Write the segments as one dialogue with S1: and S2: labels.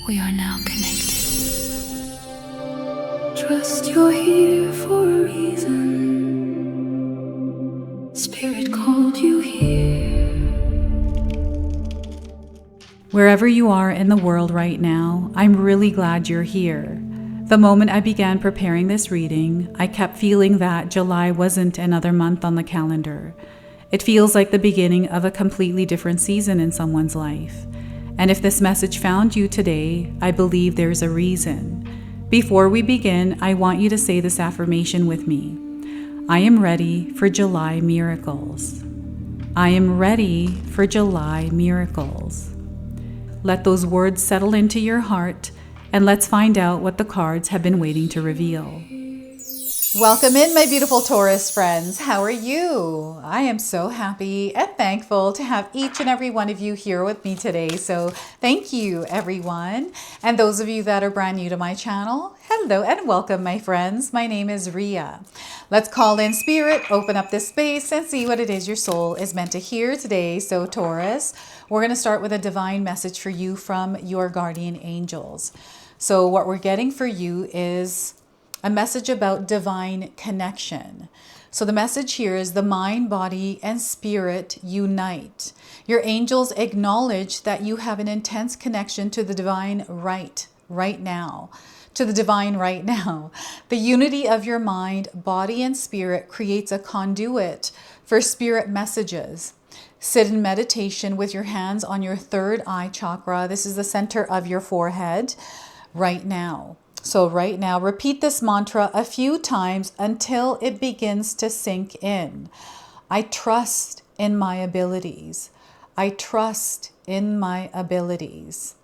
S1: We are now connected. Trust you're here for a reason. Spirit called you here.
S2: Wherever you are in the world right now, I'm really glad you're here. The moment I began preparing this reading, I kept feeling that July wasn't another month on the calendar. It feels like the beginning of a completely different season in someone's life. And if this message found you today, I believe there's a reason. Before we begin, I want you to say this affirmation with me. I am ready for July miracles. I am ready for July miracles. Let those words settle into your heart, and let's find out what the cards have been waiting to reveal. Welcome in, my beautiful Taurus friends. How are you? I am so happy and thankful to have each and every one of you here with me today. So thank you, everyone. And those of you that are brand new to my channel, hello and welcome, my friends. My name is Ria. Let's call in spirit, open up this space, and see what it is your soul is meant to hear today. So Taurus, we're going to start with a divine message for you from your guardian angels. So what we're getting for you is a message about divine connection. So the message here is the mind, body, and spirit unite. Your angels acknowledge that you have an intense connection to the divine right now. To the divine right now. The unity of your mind, body, and spirit creates a conduit for spirit messages. Sit in meditation with your hands on your third eye chakra. This is the center of your forehead right now. So right now, repeat this mantra a few times until it begins to sink in. I trust in my abilities. I trust in my abilities.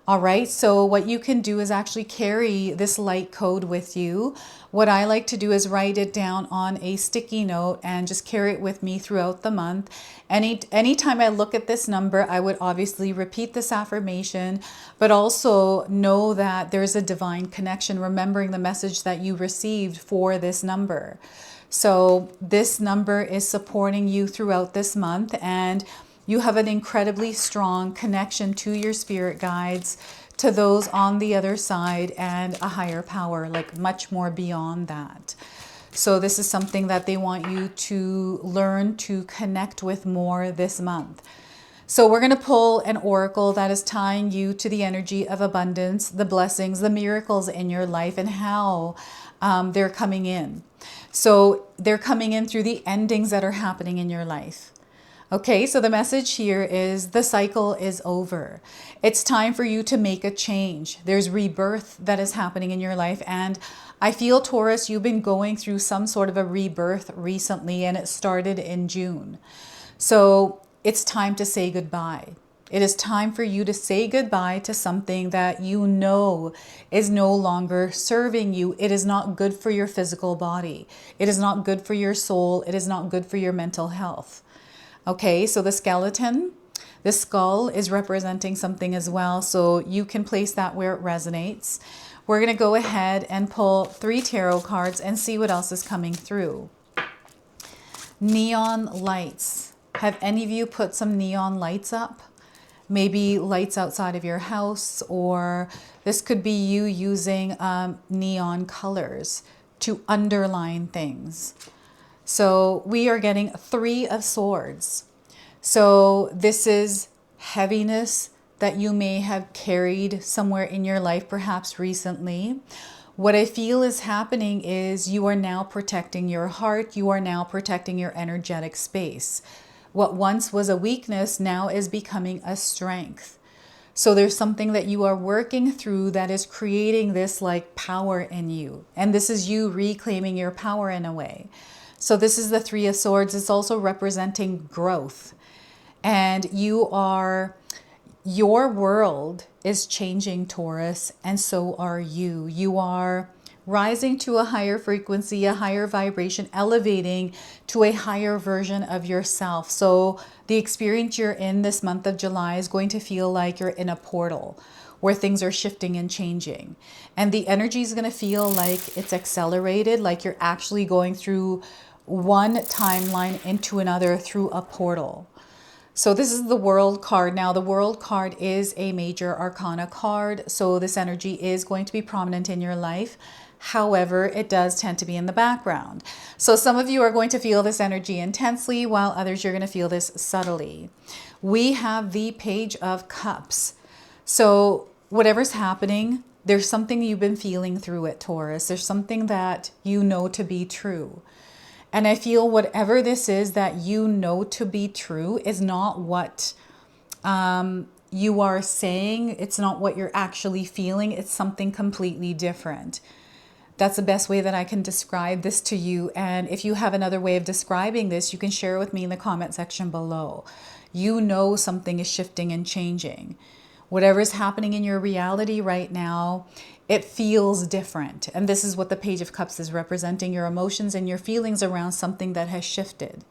S2: All right, so what you can do is actually carry this light code with you. What I like to do is write it down on a sticky note and just carry it with me throughout the month. Anytime I look at this number, I would obviously repeat this affirmation, but also know that there's a divine connection, remembering the message that you received for this number. So this number is supporting you throughout this month, and you have an incredibly strong connection to your spirit guides, to those on the other side, and a higher power, like much more beyond that. So this is something that they want you to learn to connect with more this month. So we're going to pull an oracle that is tying you to the energy of abundance, the blessings, the miracles in your life, and how they're coming in. So they're coming in through the endings that are happening in your life. Okay, so the message here is the cycle is over. It's time for you to make a change. There's rebirth that is happening in your life. And I feel, Taurus, you've been going through some sort of a rebirth recently, and it started in June. So it's time to say goodbye. It is time for you to say goodbye to something that you know is no longer serving you. It is not good for your physical body. It is not good for your soul. It is not good for your mental health. Okay, so the skeleton, the skull is representing something as well. So you can place that where it resonates. We're going to go ahead and pull 3 tarot cards and see what else is coming through. Neon lights. Have any of you put some neon lights up? Maybe lights outside of your house, or this could be you using neon colors to underline things. So we are getting 3 of Swords. So this is heaviness that you may have carried somewhere in your life, perhaps recently. What I feel is happening is you are now protecting your heart. You are now protecting your energetic space. What once was a weakness now is becoming a strength. So there's something that you are working through that is creating this like power in you. And this is you reclaiming your power in a way. So this is the 3 of Swords. It's also representing growth. And your world is changing, Taurus, and so are you. You are rising to a higher frequency, a higher vibration, elevating to a higher version of yourself. So the experience you're in this month of July is going to feel like you're in a portal where things are shifting and changing. And the energy is going to feel like it's accelerated, like you're actually going through one timeline into another through a portal. So this is the World card. Now, the World card is a major arcana card, so this energy is going to be prominent in your life. However, it does tend to be in the background. So some of you are going to feel this energy intensely, while others you're going to feel this subtly. We have the Page of Cups. So whatever's happening, there's something you've been feeling through it, Taurus. There's something that you know to be true. And I feel whatever this is that you know to be true is not what you are saying. It's not what you're actually feeling. It's something completely different. That's the best way that I can describe this to you. And if you have another way of describing this, you can share with me in the comment section below. You know something is shifting and changing. Whatever is happening in your reality right now, it feels different. And this is what the Page of Cups is representing, your emotions and your feelings around something that has shifted.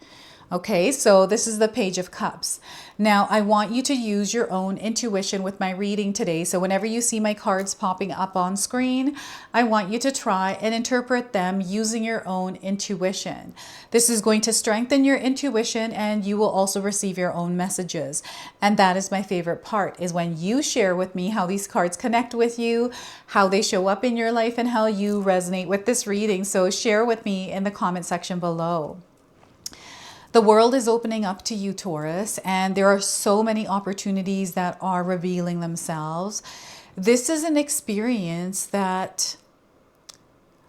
S2: Okay, so this is the Page of Cups. Now, I want you to use your own intuition with my reading today. So whenever you see my cards popping up on screen, I want you to try and interpret them using your own intuition. This is going to strengthen your intuition, and you will also receive your own messages. And that is my favorite part, is when you share with me how these cards connect with you, how they show up in your life, and how you resonate with this reading. So share with me in the comment section below. The world is opening up to you, Taurus, and there are so many opportunities that are revealing themselves. This is an experience that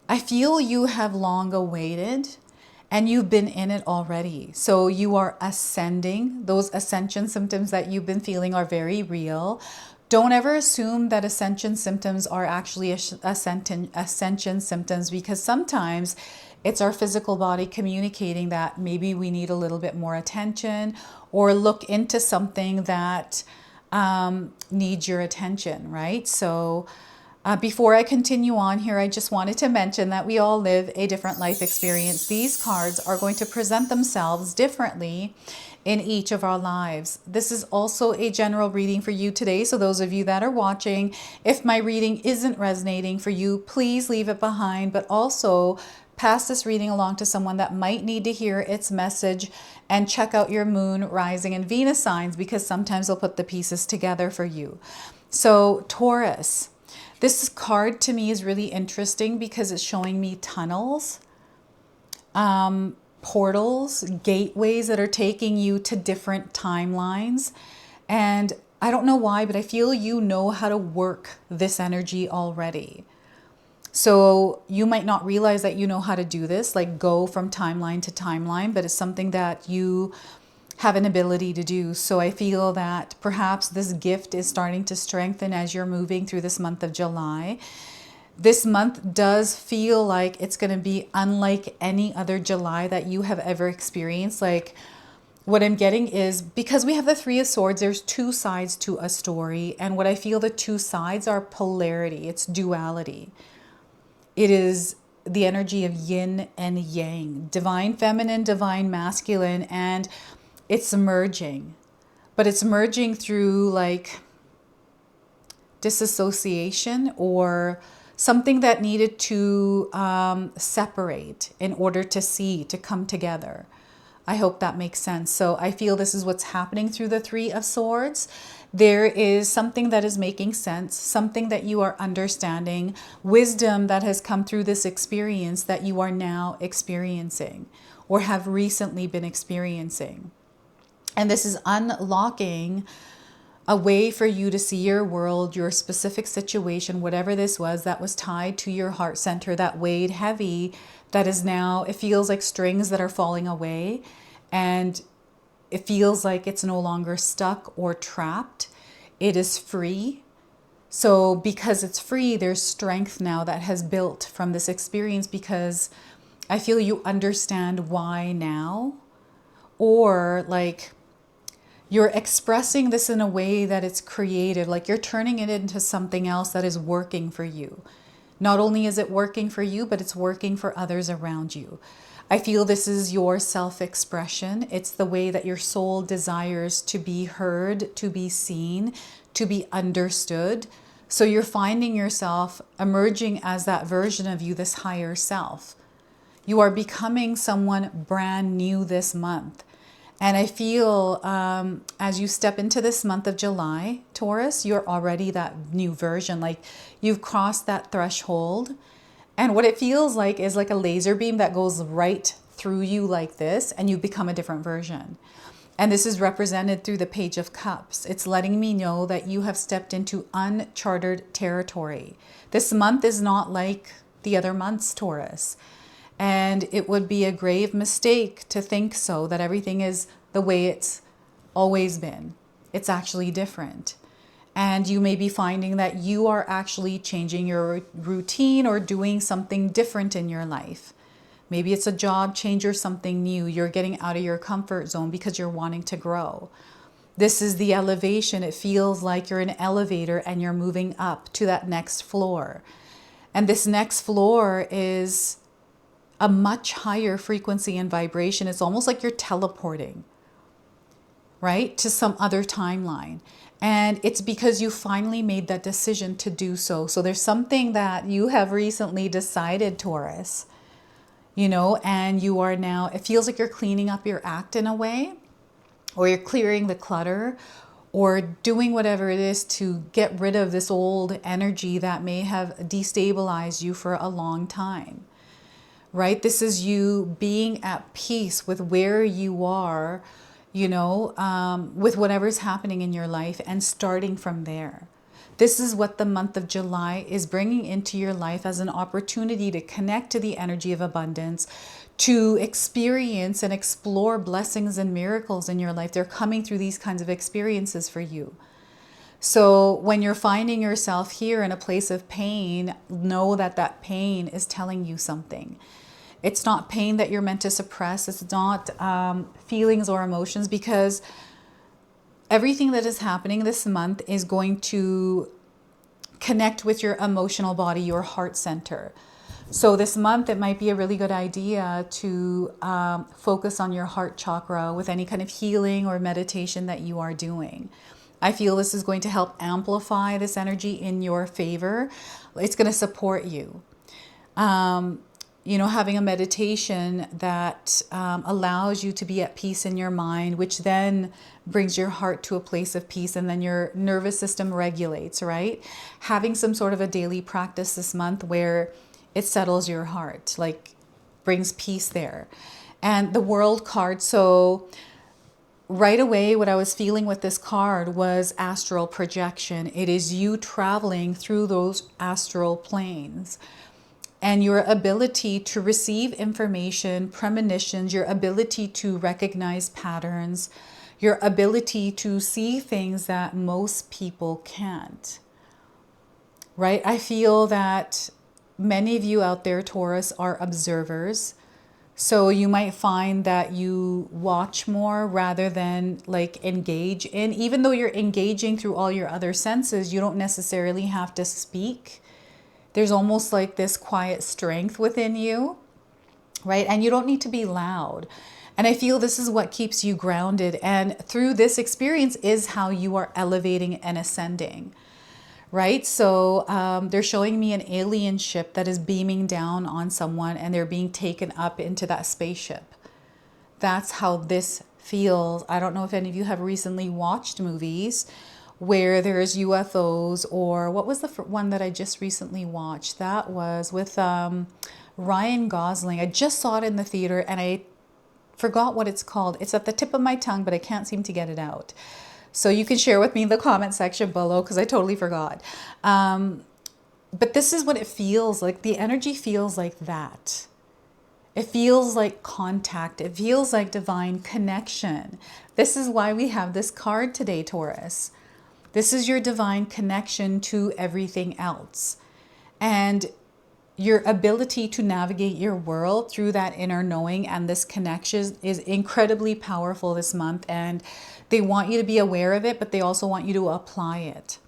S2: I feel you have long awaited, and you've been in it already. So you are ascending. Those ascension symptoms that you've been feeling are very real. Don't ever assume that ascension symptoms are actually ascension symptoms, because sometimes it's our physical body communicating that maybe we need a little bit more attention, or look into something that needs your attention, right? So before I continue on here, I just wanted to mention that we all live a different life experience. These cards are going to present themselves differently in each of our lives. This is also a general reading for you today. So those of you that are watching, if my reading isn't resonating for you, please leave it behind, but also pass this reading along to someone that might need to hear its message, and check out your moon, rising, and Venus signs, because sometimes they'll put the pieces together for you. So Taurus, this card to me is really interesting because it's showing me tunnels, portals, gateways that are taking you to different timelines. And I don't know why, but I feel you know how to work this energy already. So you might not realize that you know how to do this, like go from timeline to timeline, but it's something that you have an ability to do. So I feel that perhaps this gift is starting to strengthen as you're moving through this month of July. This month does feel like it's going to be unlike any other July that you have ever experienced. Like, what I'm getting is, because we have the Three of Swords, there's two sides to a story. And what I feel the two sides are polarity. It's duality. It is the energy of yin and yang, divine feminine, divine masculine, and it's merging. But it's merging through like disassociation, or something that needed to separate in order to see, to come together. I hope that makes sense. So I feel this is what's happening through the Three of Swords. There is something that is making sense, something that you are understanding, wisdom that has come through this experience that you are now experiencing or have recently been experiencing. And this is unlocking a way for you to see your world, your specific situation, whatever this was that was tied to your heart center, that weighed heavy, that is now, it feels like strings that are falling away, and it feels like it's no longer stuck or trapped. It is free. So because it's free, there's strength now that has built from this experience, because I feel you understand why now, or like you're expressing this in a way that it's creative, like you're turning it into something else that is working for you. Not only is it working for you, but it's working for others around you. I feel this is your self-expression. It's the way that your soul desires to be heard, to be seen, to be understood. So you're finding yourself emerging as that version of you, this higher self. You are becoming someone brand new this month. And I feel as you step into this month of July, Taurus, you're already that new version. Like you've crossed that threshold. And what it feels like is like a laser beam that goes right through you like this, and you become a different version. And this is represented through the Page of Cups. It's letting me know that you have stepped into uncharted territory. This month is not like the other months, Taurus. And it would be a grave mistake to think so, that everything is the way it's always been. It's actually different. And you may be finding that you are actually changing your routine or doing something different in your life. Maybe it's a job change or something new. You're getting out of your comfort zone because you're wanting to grow. This is the elevation. It feels like you're in an elevator and you're moving up to that next floor. And this next floor is a much higher frequency and vibration. It's almost like you're teleporting, right, to some other timeline. And it's because you finally made that decision to do so. So there's something that you have recently decided, Taurus, you know, and you are now, it feels like you're cleaning up your act in a way, or you're clearing the clutter, or doing whatever it is to get rid of this old energy that may have destabilized you for a long time, right? This is you being at peace with where you are, you know, with whatever's happening in your life and starting from there. This is what the month of July is bringing into your life as an opportunity to connect to the energy of abundance, to experience and explore blessings and miracles in your life. They're coming through these kinds of experiences for you. So when you're finding yourself here in a place of pain, know that that pain is telling you something. It's not pain that you're meant to suppress. It's not feelings or emotions, because everything that is happening this month is going to connect with your emotional body, your heart center. So this month, it might be a really good idea to focus on your heart chakra with any kind of healing or meditation that you are doing. I feel this is going to help amplify this energy in your favor. It's going to support you. You know, having a meditation that allows you to be at peace in your mind, which then brings your heart to a place of peace, and then your nervous system regulates, right? Having some sort of a daily practice this month where it settles your heart, like brings peace there. And the World card, so right away, what I was feeling with this card was astral projection. It is you traveling through those astral planes. And your ability to receive information, premonitions, your ability to recognize patterns, your ability to see things that most people can't, right? I feel that many of you out there, Taurus, are observers. So you might find that you watch more rather than like engage in. Even though you're engaging through all your other senses, you don't necessarily have to speak. There's almost like this quiet strength within you, right? And you don't need to be loud. And I feel this is what keeps you grounded. And through this experience is how you are elevating and ascending, right? So they're showing me an alien ship that is beaming down on someone, and they're being taken up into that spaceship. That's how this feels. I don't know if any of you have recently watched movies where there's UFOs, or what was the one that I just recently watched? That was with Ryan Gosling. I just saw it in the theater and I forgot what it's called. It's at the tip of my tongue, but I can't seem to get it out. So you can share with me in the comment section below, because I totally forgot. But this is what it feels like. The energy feels like that. It feels like contact. It feels like divine connection. This is why we have this card today, Taurus. This is your divine connection to everything else. And your ability to navigate your world through that inner knowing and this connection is incredibly powerful this month. And they want you to be aware of it, but they also want you to apply it.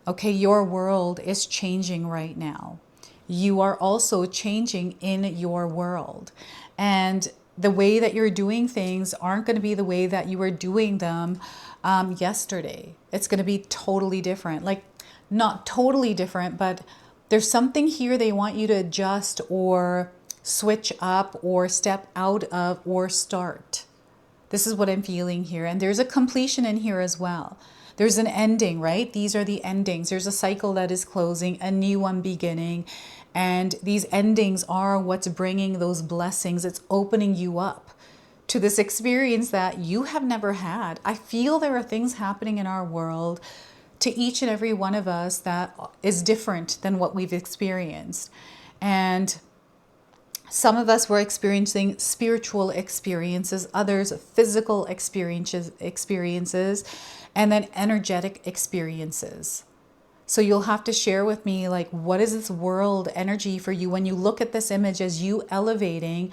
S2: Okay, your world is changing right now. You are also changing in your world. And the way that you're doing things aren't going to be the way that you were doing them yesterday. It's going to be totally different. Like, not totally different, but there's something here they want you to adjust or switch up or step out of or start. This is what I'm feeling here. And there's a completion in here as well. There's an ending, right? These are the endings. There's a cycle that is closing, a new one beginning. And these endings are what's bringing those blessings. It's opening you up to this experience that you have never had. I feel there are things happening in our world to each and every one of us that is different than what we've experienced. And some of us were experiencing spiritual experiences, others physical experiences, and then energetic experiences. So you'll have to share with me, like, what is this world energy for you when you look at this image as you elevating?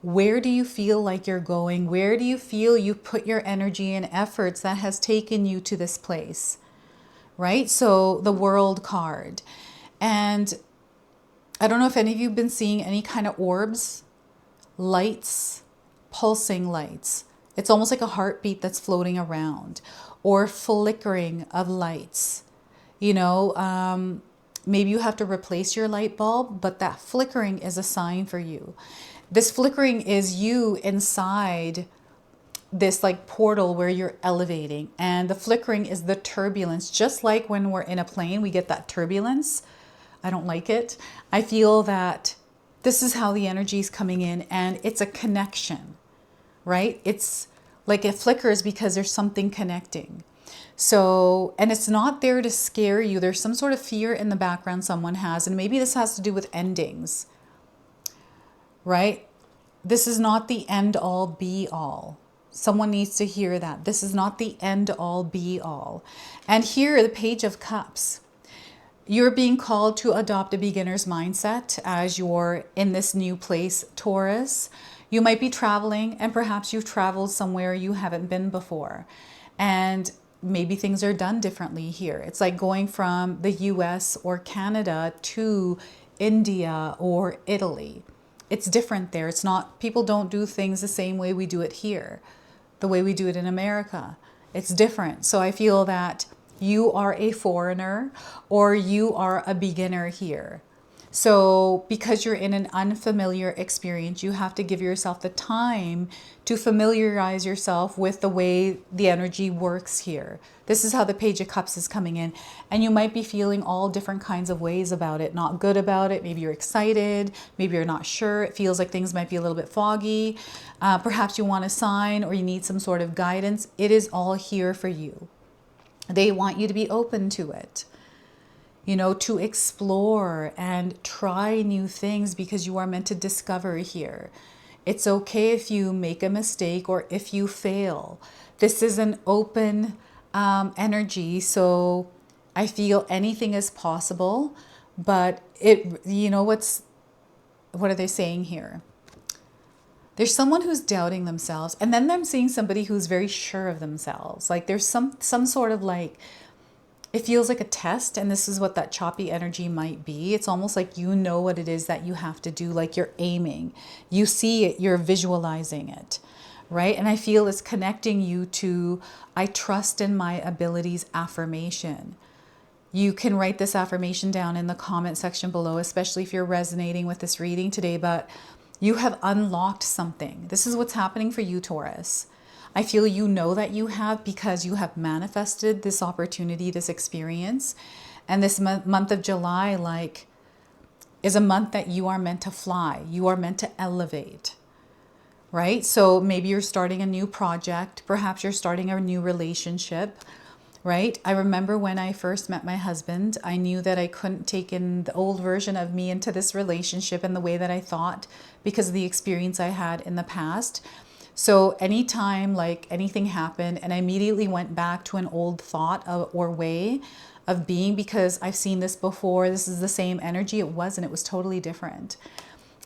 S2: Where do you feel like you're going? Where do you feel you put your energy and efforts that has taken you to this place? Right? So the world card. And I don't know if any of you have been seeing any kind of orbs, lights, pulsing lights. It's almost like a heartbeat that's floating around, or flickering of lights. You know, maybe you have to replace your light bulb, but that flickering is a sign for you. This flickering is you inside this like portal where you're elevating, and the flickering is the turbulence. Just like when we're in a plane, we get that turbulence. I don't like it. I feel that this is how the energy is coming in, and it's a connection, right? It's like it flickers because there's something connecting. So, and it's not there to scare you. There's some sort of fear in the background someone has, and maybe this has to do with endings, right? This is not the end all be all. Someone needs to hear that. This is not the end all be all. And here, the Page of Cups. You're being called to adopt a beginner's mindset as you're in this new place, Taurus. You might be traveling, and perhaps you've traveled somewhere you haven't been before. And maybe things are done differently here. It's like going from the US or Canada to India or Italy. It's different there. It's not, people don't do things the same way we do it here, the way we do it in America. It's different. So I feel that you are a foreigner or you are a beginner here. So because you're in an unfamiliar experience, you have to give yourself the time to familiarize yourself with the way the energy works here. This is how the Page of Cups is coming in. And you might be feeling all different kinds of ways about it. Not good about it. Maybe you're excited. Maybe you're not sure. It feels like things might be a little bit foggy. Perhaps you want a sign or you need some sort of guidance. It is all here for you. They want you to be open to it. You know, to explore and try new things because you are meant to discover here. It's okay if you make a mistake or if you fail. This is an open energy, so I feel anything is possible, but you know, what are they saying here? There's someone who's doubting themselves, and then I'm seeing somebody who's very sure of themselves. Like there's some sort of like, it feels like a test, and this is what that choppy energy might be. It's almost like you know what it is that you have to do, like you're aiming. You see it, you're visualizing it, right? And I feel it's connecting you to, I trust in my abilities affirmation. You can write this affirmation down in the comment section below, especially if you're resonating with this reading today, but you have unlocked something. This is what's happening for you, Taurus. I feel you know that you have because you have manifested this opportunity, this experience. And this month of July, like, is a month that you are meant to fly. You are meant to elevate, right? So maybe you're starting a new project. Perhaps you're starting a new relationship, right? I remember when I first met my husband, I knew that I couldn't take in the old version of me into this relationship and the way that I thought because of the experience I had in the past. So anytime like anything happened and I immediately went back to an old thought or way of being because I've seen this before, this is the same energy, it wasn't, it was totally different.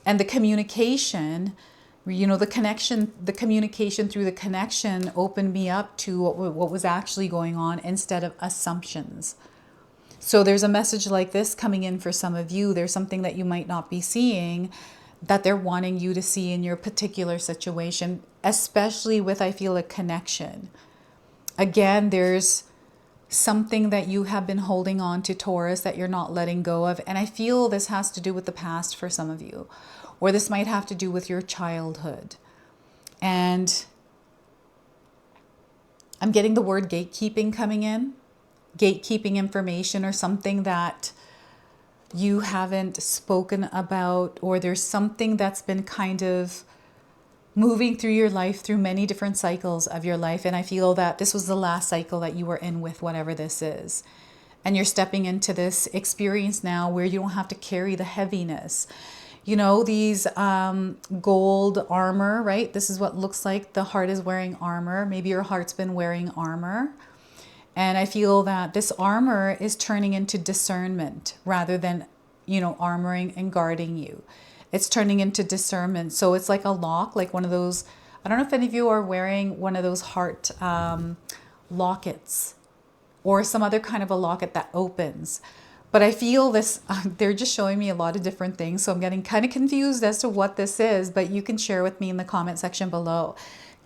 S2: And the communication, you know, the communication through the connection opened me up to what was actually going on instead of assumptions. So there's a message like this coming in for some of you. There's something that you might not be seeing that they're wanting you to see in your particular situation, especially with, I feel, a connection. Again, there's something that you have been holding on to, Taurus, that you're not letting go of. And I feel this has to do with the past for some of you, or this might have to do with your childhood. And I'm getting the word gatekeeping coming in. Gatekeeping information or something that you haven't spoken about, or there's something that's been kind of moving through your life through many different cycles of your life. And I feel that this was the last cycle that you were in with whatever this is. And you're stepping into this experience now where you don't have to carry the heaviness. You know, these gold armor, right? This is what looks like the heart is wearing armor. Maybe your heart's been wearing armor. And I feel that this armor is turning into discernment rather than, you know, armoring and guarding you. It's turning into discernment. So it's like a lock, like one of those, I don't know if any of you are wearing one of those heart lockets or some other kind of a locket that opens. But I feel this, they're just showing me a lot of different things. So I'm getting kind of confused as to what this is, but you can share with me in the comment section below.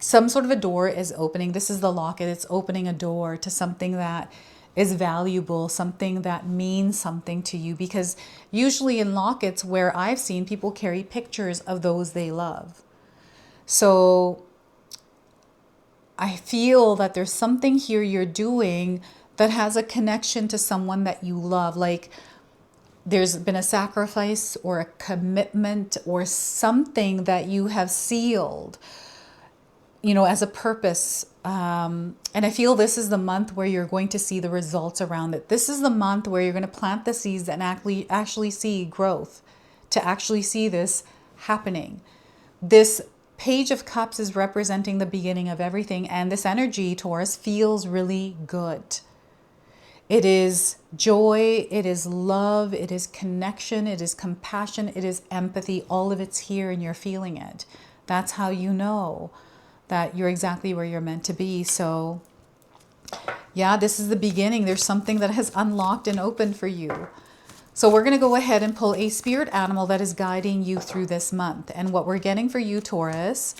S2: Some sort of a door is opening. This is the locket. It's opening a door to something that is valuable, something that means something to you. Because usually in lockets where I've seen, people carry pictures of those they love. So I feel that there's something here you're doing that has a connection to someone that you love. Like there's been a sacrifice or a commitment or something that you have sealed, you know, as a purpose. And I feel this is the month where you're going to see the results around it. This is the month where you're going to plant the seeds and actually see growth, to actually see this happening. This Page of Cups is representing the beginning of everything. And this energy, Taurus, feels really good. It is joy, it is love, it is connection, it is compassion, it is empathy. All of it's here and you're feeling it. That's how you know that you're exactly where you're meant to be. So yeah, this is the beginning. There's something that has unlocked and opened for you. So we're going to go ahead and pull a spirit animal that is guiding you through this month. And what we're getting for you, Taurus,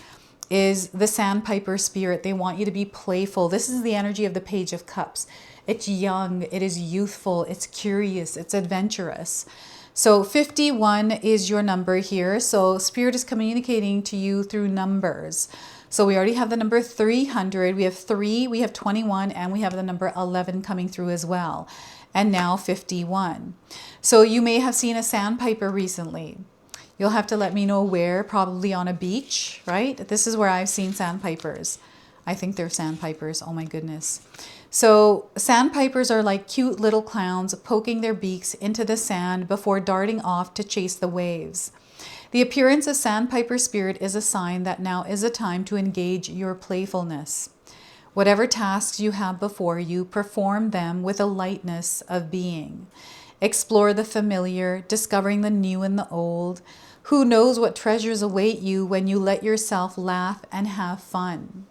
S2: is the Sandpiper spirit. They want you to be playful. This is the energy of the Page of Cups. It's young, it is youthful, it's curious, it's adventurous. So 51 is your number here. So spirit is communicating to you through numbers. So we already have the number 300, we have 3, we have 21, and we have the number 11 coming through as well. And now 51. So you may have seen a sandpiper recently. You'll have to let me know where, probably on a beach, right? This is where I've seen sandpipers. I think they're sandpipers, oh my goodness. So sandpipers are like cute little clowns poking their beaks into the sand before darting off to chase the waves. The appearance of Sandpiper spirit is a sign that now is a time to engage your playfulness. Whatever tasks you have before you, perform them with a lightness of being. Explore the familiar, discovering the new and the old. Who knows what treasures await you when you let yourself laugh and have fun.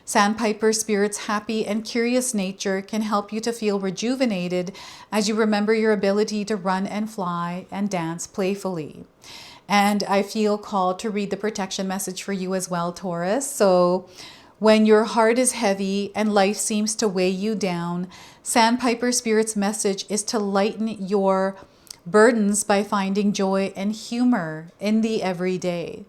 S2: Sandpiper spirit's happy and curious nature can help you to feel rejuvenated as you remember your ability to run and fly and dance playfully. And I feel called to read the protection message for you as well, Taurus. So when your heart is heavy and life seems to weigh you down, Sandpiper spirit's message is to lighten your burdens by finding joy and humor in the everyday.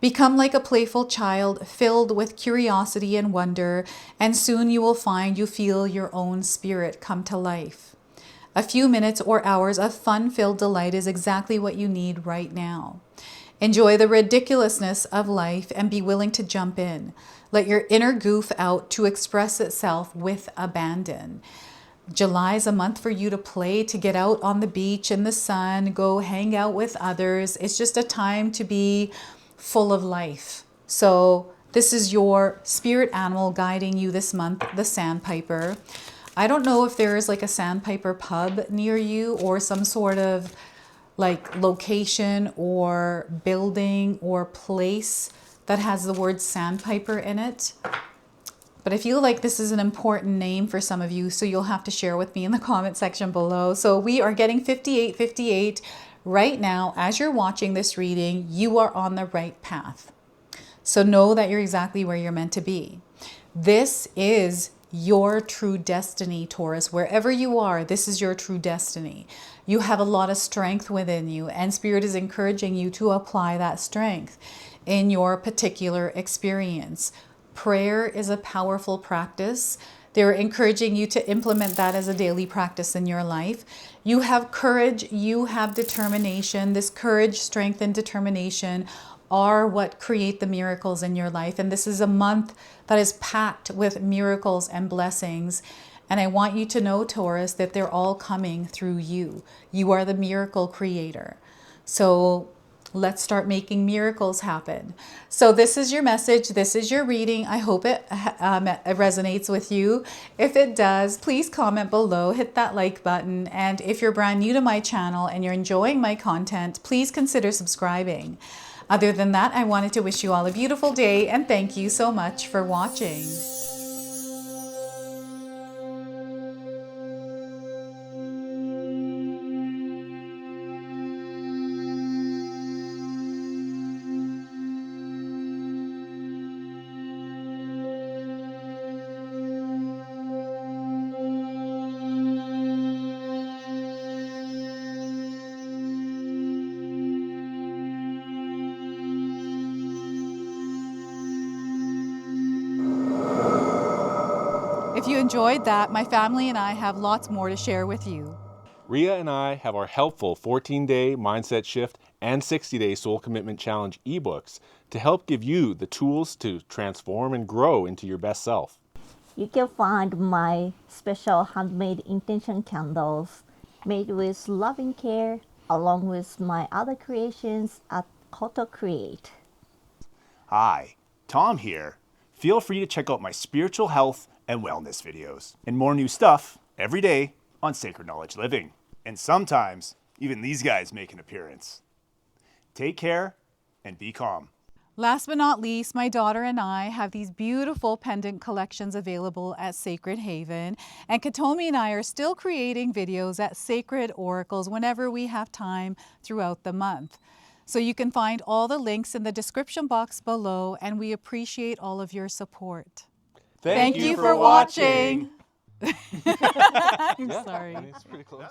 S2: Become like a playful child filled with curiosity and wonder, and soon you will find you feel your own spirit come to life. A few minutes or hours of fun-filled delight is exactly what you need right now. Enjoy the ridiculousness of life and be willing to jump in. Let your inner goof out to express itself with abandon. July is a month for you to play, to get out on the beach in the sun, go hang out with others. It's just a time to be full of life. So this is your spirit animal guiding you this month, the Sandpiper. I don't know if there is like a Sandpiper pub near you or some sort of like location or building or place that has the word Sandpiper in it. But I feel like this is an important name for some of you, so you'll have to share with me in the comment section below. So we are getting 5858 right now. As you're watching this reading, you are on the right path. So know that you're exactly where you're meant to be. This is your true destiny, Taurus. Wherever you are, this is your true destiny. You have a lot of strength within you, and Spirit is encouraging you to apply that strength in your particular experience. Prayer is a powerful practice. They're encouraging you to implement that as a daily practice in your life. You have courage, you have determination. This courage, strength, and determination are what create the miracles in your life. And this is a month that is packed with miracles and blessings. And I want you to know, Taurus, that they're all coming through you. You are the miracle creator. So let's start making miracles happen. So this is your message. This is your reading. I hope it resonates with you. If it does, please comment below, hit that like button. And if you're brand new to my channel and you're enjoying my content, please consider subscribing. Other than that, I wanted to wish you all a beautiful day and thank you so much for watching. If you enjoyed that, my family and I have lots more to share with you.
S3: Ria and I have our helpful 14-day mindset shift and 60-day soul commitment challenge ebooks to help give you the tools to transform and grow into your best self.
S4: You can find my special handmade intention candles made with loving care along with my other creations at Koto Create.
S5: Hi, Tom here. Feel free to check out my spiritual health and wellness videos and more new stuff every day on Sacred Knowledge Living. And sometimes even these guys make an appearance. Take care and be calm.
S2: Last but not least, my daughter and I have these beautiful pendant collections available at Sacred Haven. And Katomi and I are still creating videos at Sacred Oracles whenever we have time throughout the month. So you can find all the links in the description box below, and we appreciate all of your support. Thank you for watching. I'm sorry.
S3: It's pretty close.